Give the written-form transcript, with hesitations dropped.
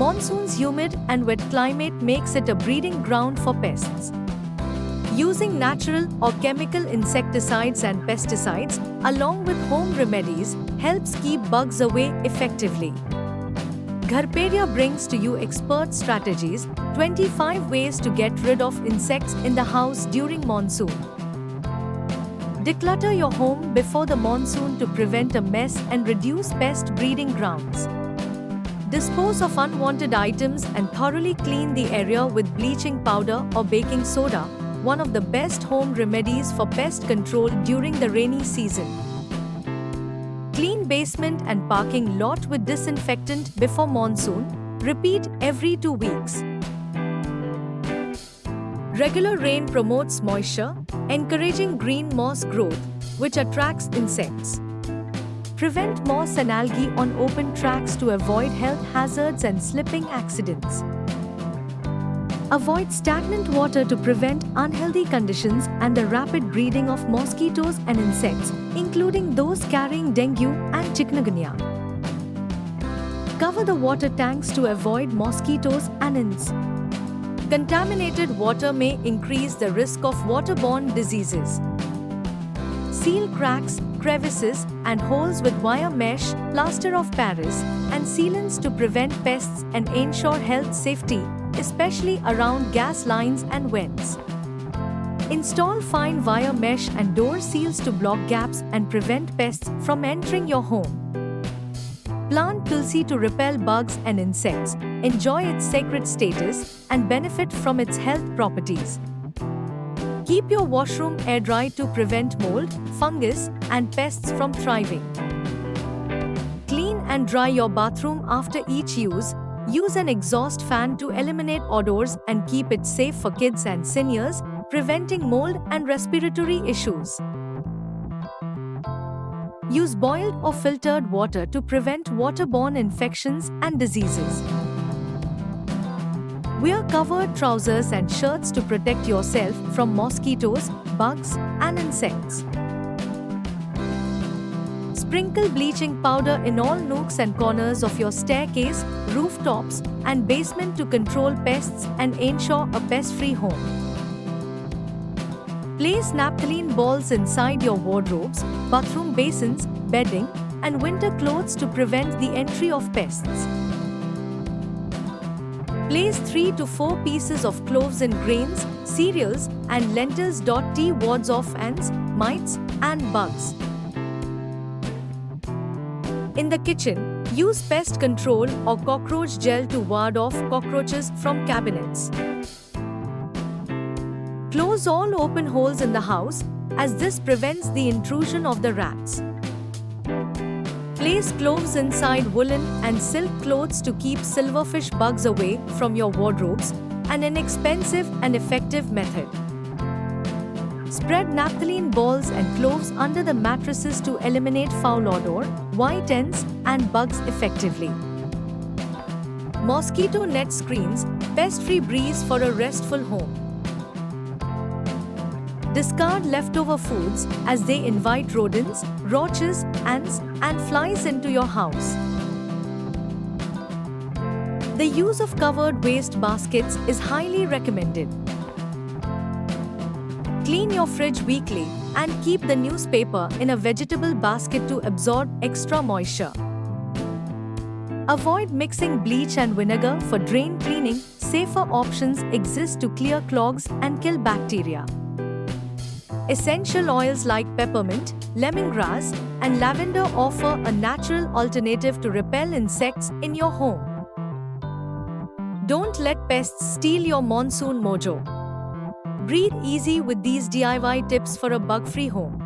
Monsoon's humid and wet climate makes it a breeding ground for pests. Using natural or chemical insecticides and pesticides, along with home remedies, helps keep bugs away effectively. Gharpedia brings to you expert strategies, 25 ways to get rid of insects in the house during monsoon. Declutter your home before the monsoon to prevent a mess and reduce pest breeding grounds. Dispose of unwanted items and thoroughly clean the area with bleaching powder or baking soda, one of the best home remedies for pest control during the rainy season. Clean basement and parking lot with disinfectant before monsoon. Repeat every 2 weeks. Regular rain promotes moisture, encouraging green moss growth, which attracts insects. Prevent moss and algae on open tracks to avoid health hazards and slipping accidents. Avoid stagnant water to prevent unhealthy conditions and the rapid breeding of mosquitoes and insects, including those carrying dengue and chikungunya. Cover the water tanks to avoid mosquitoes and ants. Contaminated water may increase the risk of waterborne diseases. Seal cracks, crevices, and holes with wire mesh, plaster of Paris, and sealants to prevent pests and ensure health safety, especially around gas lines and vents. Install fine wire mesh and door seals to block gaps and prevent pests from entering your home. Plant tulsi to repel bugs and insects, enjoy its sacred status, and benefit from its health properties. Keep your washroom air dry to prevent mold, fungus, and pests from thriving. Clean and dry your bathroom after each use. Use an exhaust fan to eliminate odors and keep it safe for kids and seniors, preventing mold and respiratory issues. Use boiled or filtered water to prevent waterborne infections and diseases. Wear covered trousers and shirts to protect yourself from mosquitoes, bugs, and insects. Sprinkle bleaching powder in all nooks and corners of your staircase, rooftops, and basement to control pests and ensure a pest-free home. Place naphthalene balls inside your wardrobes, bathroom basins, bedding, and winter clothes to prevent the entry of pests. Place 3 to 4 pieces of cloves in grains, cereals, and lentils. T wards off ants, mites, and bugs. In the kitchen, use pest control or cockroach gel to ward off cockroaches from cabinets. Close all open holes in the house, as this prevents the intrusion of the rats. Place cloves inside woolen and silk clothes to keep silverfish bugs away from your wardrobes, an inexpensive and effective method. Spread naphthalene balls and cloves under the mattresses to eliminate foul odor, white ants, and bugs effectively. Mosquito net screens, pest-free breeze for a restful home. Discard leftover foods as they invite rodents, roaches, ants, and flies into your house. The use of covered waste baskets is highly recommended. Clean your fridge weekly and keep the newspaper in a vegetable basket to absorb extra moisture. Avoid mixing bleach and vinegar for drain cleaning. Safer options exist to clear clogs and kill bacteria. Essential oils like peppermint, lemongrass, and lavender offer a natural alternative to repel insects in your home. Don't let pests steal your monsoon mojo. Breathe easy with these DIY tips for a bug-free home.